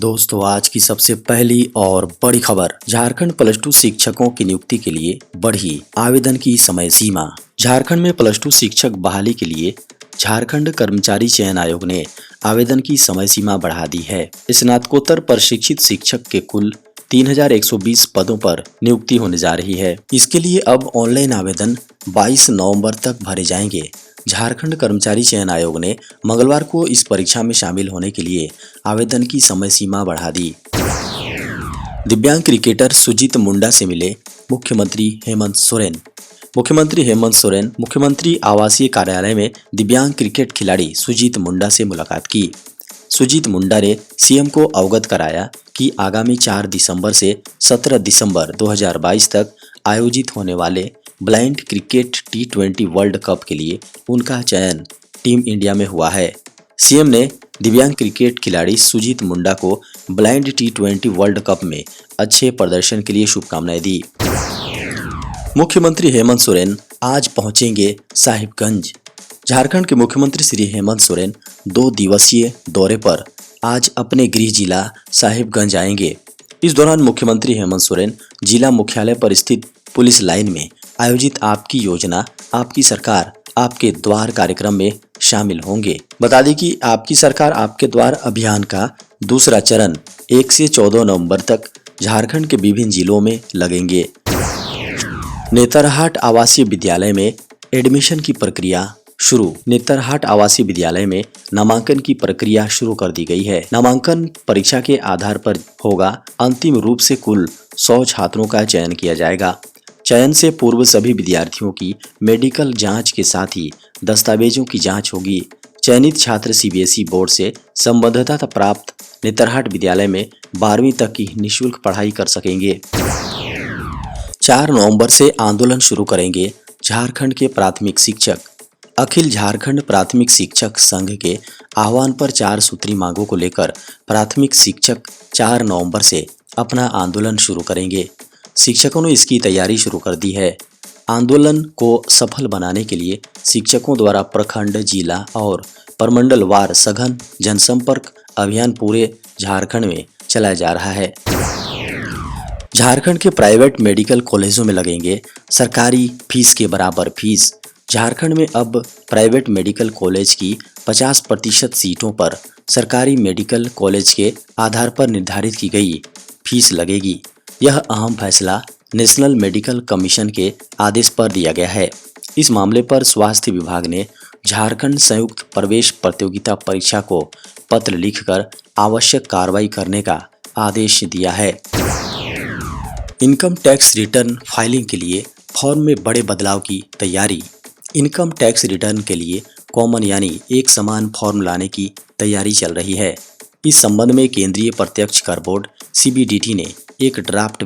दोस्तों आज की सबसे पहली और बड़ी खबर, झारखंड प्लस टू शिक्षकों की नियुक्ति के लिए बढ़ी आवेदन की समय सीमा। झारखंड में प्लस टू शिक्षक बहाली के लिए झारखंड कर्मचारी चयन आयोग ने आवेदन की समय सीमा बढ़ा दी है। स्नातकोत्तर प्रशिक्षित शिक्षक के कुल 3120 पदों पर नियुक्ति होने जा रही है। इसके लिए अब ऑनलाइन आवेदन 22 नवंबर तक भरे जाएंगे। झारखंड कर्मचारी चयन आयोग ने मंगलवार को इस परीक्षा में शामिल होने के लिए आवेदन की समय सीमा बढ़ा दी। दिव्यांग क्रिकेटर सुजीत मुंडा से मिले मुख्यमंत्री हेमंत सोरेन। मुख्यमंत्री हेमंत सोरेन मुख्यमंत्री आवासीय कार्यालय में दिव्यांग क्रिकेट खिलाड़ी सुजीत मुंडा से मुलाकात की। सुजीत मुंडा ने सीएम को अवगत कराया कि आगामी 4 दिसंबर से 17 दिसंबर 2022 तक आयोजित होने वाले blind cricket T20 world cup के लिए उनका चयन टीम इंडिया में हुआ है। सीएम ने दिव्यांग क्रिकेट खिलाड़ी सुजीत मुंडा को ब्लाइंड T20 वर्ल्ड कप में अच्छे प्रदर्शन के लिए शुभकामनाएं दी। मुख्यमंत्री हेमंत सोरेन आज पहुंचेंगे साहिबगंज। झारखंड के मुख्यमंत्री श्री हेमंत सोरेन 2 दिवसीय दौरे पर आज अपने गृह जिला साहिबगंज आएंगे। इस दौरान मुख्यमंत्री हेमंत सोरेन जिला मुख्यालय पर स्थित पुलिस लाइन में आयोजित आपकी योजना आपकी सरकार आपके द्वार कार्यक्रम में शामिल होंगे। बता दें कि आपकी सरकार आपके द्वार अभियान का दूसरा चरण 1 से 14 नवंबर तक झारखंड के विभिन्न जिलों में लगेंगे। नेतरहाट आवासीय विद्यालय में एडमिशन की प्रक्रिया शुरू। नेतरहाट आवासीय विद्यालय में नामांकन की प्रक्रिया शुरू कर दी गई है। नामांकन परीक्षा के आधार पर होगा। अंतिम रूप से कुल 100 छात्रों का चयन किया जाएगा। चयन से पूर्व सभी विद्यार्थियों की मेडिकल जांच के साथ ही दस्तावेजों की जांच होगी। चयनित छात्र सीबीएसई बोर्ड से संबद्धता प्राप्त नेतरहाट विद्यालय में 12वीं तक की निःशुल्क पढ़ाई कर सकेंगे। 4 नवंबर से आंदोलन शुरू करेंगे झारखंड के प्राथमिक शिक्षक। अखिल झारखंड प्राथमिक शिक्षक संघ के आह्वान पर 4 सूत्री मांगों को लेकर प्राथमिक शिक्षक 4 नवंबर से अपना आंदोलन शुरू करेंगे। शिक्षकों ने इसकी तैयारी शुरू कर दी है। आंदोलन को सफल बनाने के लिए शिक्षकों द्वारा प्रखंड, जिला और प्रमंडलवार सघन जनसंपर्क अभियान पूरे झारखंड में चलाया जा रहा है। झारखंड के प्राइवेट मेडिकल कॉलेजों में लगेंगे सरकारी फीस के बराबर फीस। झारखंड में अब प्राइवेट मेडिकल कॉलेज की 50% सीटों पर सरकारी मेडिकल कॉलेज के आधार पर निर्धारित की गई फीस लगेगी। यह अहम फैसला नेशनल मेडिकल कमीशन के आदेश पर दिया गया है। इस मामले पर स्वास्थ्य विभाग ने झारखंड संयुक्त प्रवेश प्रतियोगिता परीक्षा को पत्र लिखकर आवश्यक कार्रवाई करने का आदेश दिया है। इनकम टैक्स रिटर्न फाइलिंग के लिए फॉर्म में बड़े बदलाव की तैयारी। इनकम टैक्स रिटर्न के लिए कॉमन यानी एक समान फॉर्म लाने की तैयारी चल रही है। इस संबंध में केंद्रीय प्रत्यक्ष कर बोर्ड CBDT ने एक ड्राफ्ट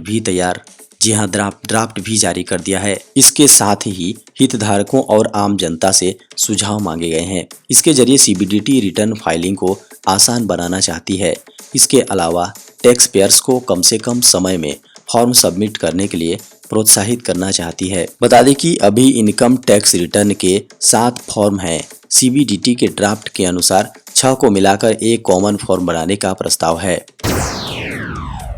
भी जारी कर दिया है। इसके साथ ही हितधारकों और आम जनता से सुझाव मांगे गए हैं। इसके जरिए CBDT रिटर्न फाइलिंग को आसान बनाना चाहती है। इसके अलावा टैक्स पेयर्स को कम से कम समय में फॉर्म सबमिट करने के लिए प्रोत्साहित करना चाहती है। बता दें कि अभी इनकम टैक्स रिटर्न के 7 फॉर्म हैं। CBDT के ड्राफ्ट के अनुसार 6 को मिलाकर एक कॉमन फॉर्म बनाने का प्रस्ताव है।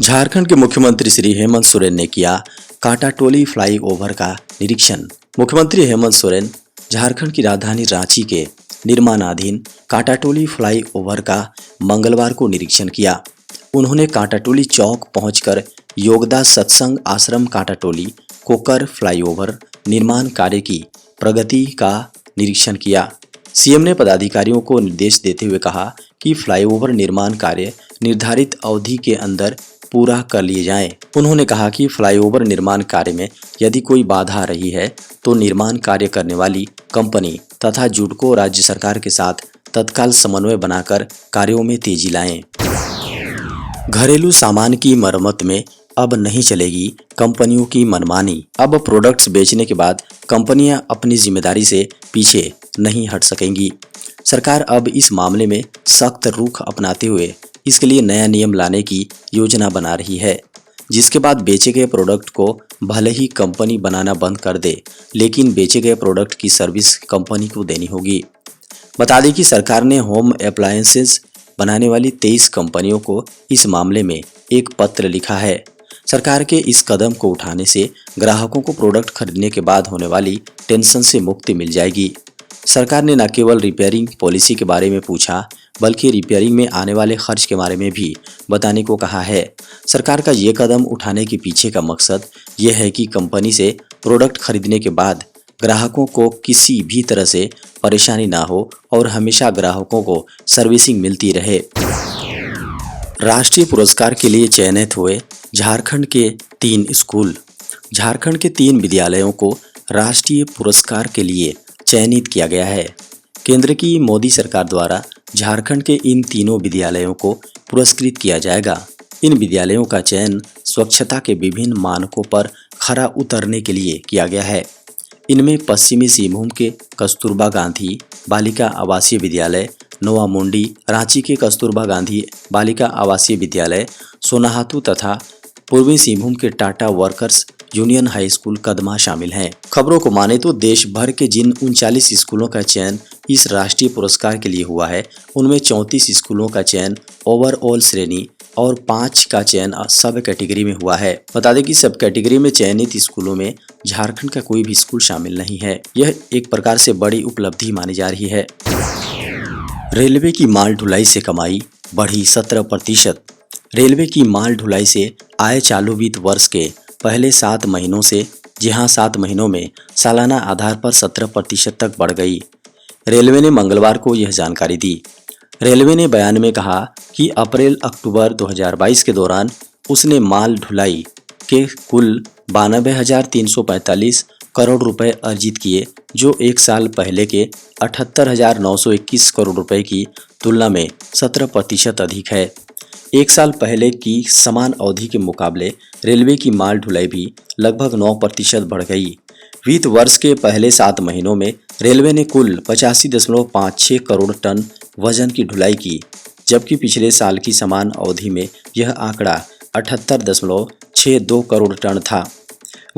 झारखंड के मुख्यमंत्री श्री हेमंत सोरेन ने किया कांटाटोली फ्लाईओवर का निरीक्षण। मुख्यमंत्री हेमंत सोरेन झारखंड की राजधानी रांची के निर्माणाधीन कांटाटोली फ्लाईओवर का मंगलवार को निरीक्षण किया। उन्होंने कांटाटोली चौक पहुंचकर योगदा सत्संग आश्रम कांटाटोली कोकर फ्लाईओवर निर्माण कार्य की प्रगति का निरीक्षण किया। सीएम ने पदाधिकारियों को निर्देश देते हुए कहा कि फ्लाईओवर निर्माण कार्य निर्धारित अवधि के अंदर पूरा कर लिए जाएं। उन्होंने कहा कि फ्लाईओवर निर्माण कार्य में यदि कोई बाधा आ रही है तो निर्माण कार्य करने वाली कंपनी तथा जुडको राज्य सरकार के साथ तत्काल समन्वय बनाकर कार्यों में तेजी लाएं। घरेलू सामान की मरम्मत में अब नहीं चलेगी कंपनियों की मनमानी। अब प्रोडक्ट्स बेचने के बाद कंपनियां अपनी जिम्मेदारी से पीछे नहीं हट सकेंगी। सरकार अब इस मामले में सख्त रुख अपनाते हुए इसके लिए नया नियम लाने की योजना बना रही है, जिसके बाद बेचे गए प्रोडक्ट को भले ही कंपनी बनाना बंद कर दे, लेकिन बेचे गए प्रोडक्ट की सर्विस कंपनी को देनी होगी। बता दें कि सरकार ने होम अप्लायंसेस बनाने वाली 23 कंपनियों को इस मामले में एक पत्र लिखा है। सरकार के इस कदम को उठाने से ग्राहकों को प्रोडक्ट खरीदने के बाद होने वाली टेंशन से मुक्ति मिल जाएगी। सरकार ने न केवल रिपेयरिंग पॉलिसी के बारे में पूछा, बल्कि रिपेयरिंग में आने वाले खर्च के बारे में भी बताने को कहा है। सरकार का ये कदम उठाने के पीछे का मकसद ये है कि कंपनी से प्रोडक्ट खरीदने के बाद ग्राहकों को किसी भी तरह से परेशानी ना हो और हमेशा ग्राहकों को सर्विसिंग मिलती रहे। राष्ट्रीय पुरस्कार के लिए चयनित हुए झारखंड के 3 स्कूल। झारखंड के 3 विद्यालयों को राष्ट्रीय पुरस्कार के लिए चयनित किया गया है। केंद्र की मोदी सरकार द्वारा झारखंड के इन तीनों विद्यालयों को पुरस्कृत किया जाएगा। इन विद्यालयों का चयन स्वच्छता के विभिन्न मानकों पर खरा उतरने के लिए किया गया है। इनमें पश्चिमी सिंहभूम के कस्तूरबा गांधी बालिका आवासीय विद्यालय, नोवामुंडी रांची के कस्तूरबा गांधी बालिका आवासीय विद्यालय, सोनाहातू तथा पूर्वी सिंहभूम के Tata workers union high school Kadma शामिल हैं। खबरों को माने तो देश भर के जिन 39 स्कूलों का चयन इस राष्ट्रीय पुरस्कार के लिए हुआ है, उनमें 34 स्कूलों का चयन ओवरऑल श्रेणी और 5 का चयन सब कैटेगरी में हुआ है। बता दें कि सब कैटेगरी में चयनित स्कूलों में झारखंड का कोई भी स्कूल शामिल नहीं है। यह एक प्रकार से बड़ी उपलब्धि मानी जा रही है। रेलवे की माल ढुलाई से कमाई बढ़ी 17%। रेलवे की माल ढुलाई से आय चालू वित्त वर्ष के पहले 7 महीनों से 7 महीनों में सालाना आधार पर 17% तक बढ़ गई। रेलवे ने मंगलवार को यह जानकारी दी। रेलवे ने बयान में कहा कि अप्रैल-अक्टूबर 2022 के दौरान उसने माल ढुलाई के कुल 92,345 करोड़ रुपए अर्जित किए, जो एक साल पहले के 78,921 करोड़ रुपए की तुलना में 17% अधिक है। एक साल पहले की समान अवधि के मुकाबले रेलवे की माल ढुलाई भी लगभग 9% बढ़ गई। वित्त वर्ष के पहले 7 महीनों में रेलवे ने कुल 85.56 करोड़ टन वजन की ढुलाई की, जबकि पिछले साल की समान अवधि में यह आंकड़ा 78.62 करोड़ टन था।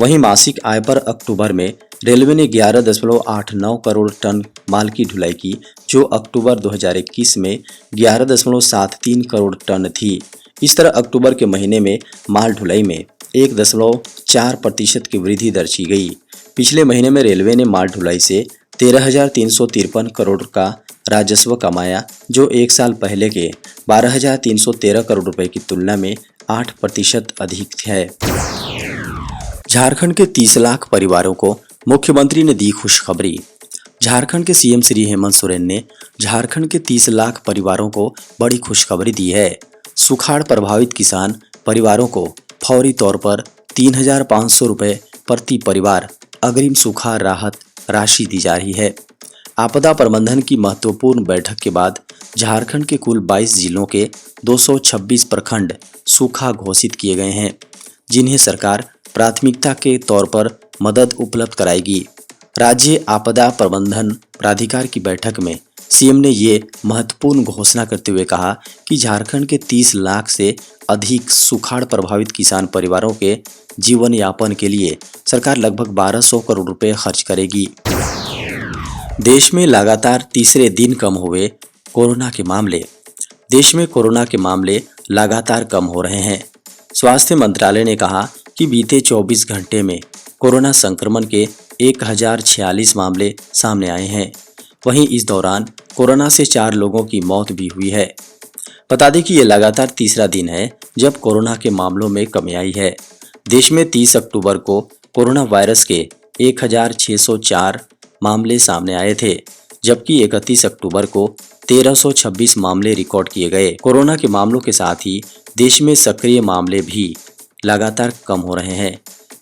वहीं मासिक आय पर अक्टूबर में रेलवे ने 11.89 करोड़ टन माल की ढुलाई की, जो अक्टूबर 2021 में 11.73 करोड़ टन थी। इस तरह अक्टूबर के महीने में माल ढुलाई में 1.4% की वृद्धि दर्ज की गई। पिछले महीने में रेलवे ने माल ढुलाई से 13,353 करोड़ का राजस्व कमाया, जो एक साल पहले के 12,313 करोड़ रुपए की तुलना में 8% अधिक है। झारखंड के 30 लाख परिवारों को मुख्यमंत्री ने दी खुशखबरी। झारखंड के सीएम श्री हेमंत सोरेन ने झारखंड के 30 लाख परिवारों को बड़ी खुशखबरी दी है। सुखाड़ प्रभावित किसान परिवारों को फौरी तौर पर 3,500 रुपए प्रति परिवार अग्रिम सूखा राहत राशि दी जा रही है। आपदा प्रबंधन की महत्वपूर्ण बैठक के बाद झारखंड के कुल 22 जिलों के 226 प्रखंड सूखा घोषित किए गए हैं, जिन्हें सरकार प्राथमिकता के तौर पर मदद उपलब्ध कराएगी। राज्य आपदा प्रबंधन प्राधिकार की बैठक में सीएम ने ये महत्वपूर्ण घोषणा करते हुए कहा कि झारखंड के 30 लाख से अधिक सुखाड़ प्रभावित किसान परिवारों के जीवन यापन के लिए सरकार लगभग 1200 करोड़ रुपए खर्च करेगी। देश में लगातार तीसरे दिन कम हुए कोरोना के मामले। देश में कोरोना के मामले लगातार कम हो रहे हैं। स्वास्थ्य मंत्रालय ने कहा कि बीते 24 घंटे में कोरोना संक्रमण के 1046 मामले सामने आए हैं। वहीं इस दौरान कोरोना से 4 लोगों की मौत भी हुई है। बता दें कि ये लगातार तीसरा दिन है जब कोरोना के मामलों में कमी आई है। देश में 30 अक्टूबर को कोरोना वायरस के 1604 मामले सामने आए थे, जबकि 31 अक्टूबर को 1326 मामले रिकॉर्ड किए गए। कोरोना के मामलों के साथ ही देश में सक्रिय मामले भी लगातार कम हो रहे हैं।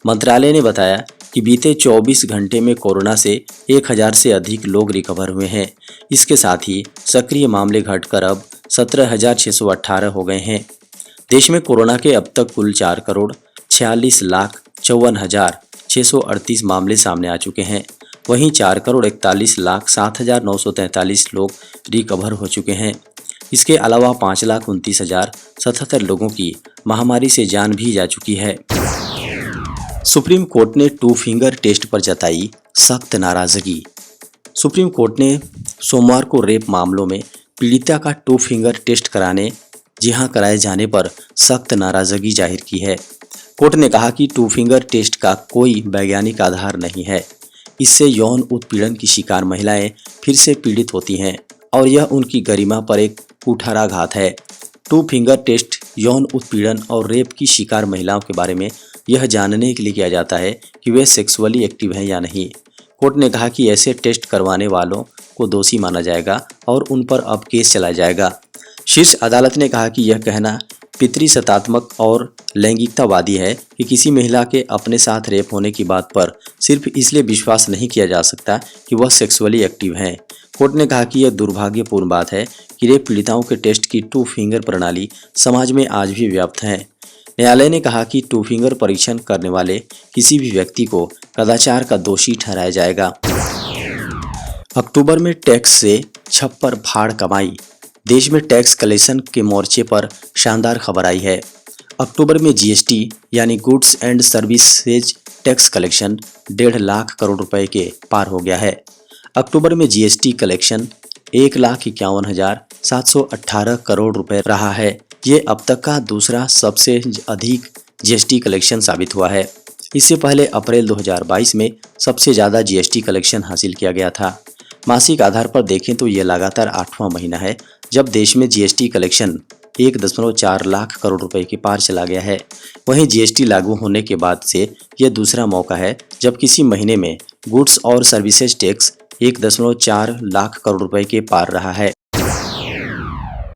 मंत्रालय ने बताया कि बीते 24 घंटे में कोरोना से 1000 से अधिक लोग रिकवर हुए हैं। इसके साथ ही सक्रिय मामले घटकर अब 17,618 हो गए हैं। देश में कोरोना के अब तक कुल 4,46,54,638 मामले सामने आ चुके हैं। वहीं 4,41,07,943 लोग रिकवर हो चुके हैं। इसके अलावा 5,29,077 लोगों की महामारी से जान भी जा चुकी है। सुप्रीम कोर्ट ने 2 फिंगर टेस्ट पर जताई सख्त नाराजगी। सुप्रीम कोर्ट ने सोमवार को रेप मामलों में पीड़िता का 2 फिंगर टेस्ट कराए जाने पर सख्त नाराजगी जाहिर की है। कोर्ट ने कहा कि 2 फिंगर टेस्ट का कोई वैज्ञानिक आधार नहीं है। इससे यौन उत्पीड़न की शिकार महिलाएं फिर से पीड़ित होती हैं और यह उनकी गरिमा पर एक कुठाराघात है। 2 फिंगर टेस्ट यौन उत्पीड़न और रेप की शिकार महिलाओं के बारे में यह जानने के लिए किया जाता है कि वे सेक्सुअली एक्टिव हैं या नहीं। कोर्ट ने कहा कि ऐसे टेस्ट करवाने वालों को दोषी माना जाएगा और उन पर अब केस चलाया जाएगा। शीर्ष अदालत ने कहा कि यह कहना पितृसत्तात्मक और लैंगिकतावादी है कि किसी महिला के अपने साथ रेप होने की बात पर सिर्फ इसलिए विश्वास नहीं किया जा सकता कि वह सेक्सुअली एक्टिव हैं। कोर्ट ने कहा कि यह दुर्भाग्यपूर्ण बात है कि रेप पीड़िताओं के टेस्ट की 2 फिंगर प्रणाली समाज में आज भी व्याप्त है। न्यायालय ने कहा कि 2 फिंगर परीक्षण करने वाले किसी भी व्यक्ति को कदाचार का दोषी ठहराया जाएगा। अक्टूबर में टैक्स से छप्पर फाड़ कमाई। देश में टैक्स कलेक्शन के मोर्चे पर शानदार खबर आई है। अक्टूबर में जीएसटी यानी goods and services tax collection 1.5 lakh crore रुपए के पार हो गया है। अक्टूबर में जीएसटी कलेक्शन 1,51,718 करोड़ रुपए रहा है। ये अब तक का दूसरा सबसे अधिक जीएसटी कलेक्शन साबित हुआ है। इससे पहले अप्रैल 2022 में सबसे ज़्यादा जीएसटी कलेक्शन हासिल किया गया था। मासिक आधार पर देखें तो ये लगातार 8वां महीना है जब देश में जीएसटी कलेक्शन 1.4 लाख करोड़ रुपए के पार चला गया है। वहीं जीएसटी लागू होने के बाद से यह दूसरा मौका है जब किसी महीने में गुड्स और सर्विसेज टैक्स 1.4 लाख करोड़ रुपए के पार रहा है।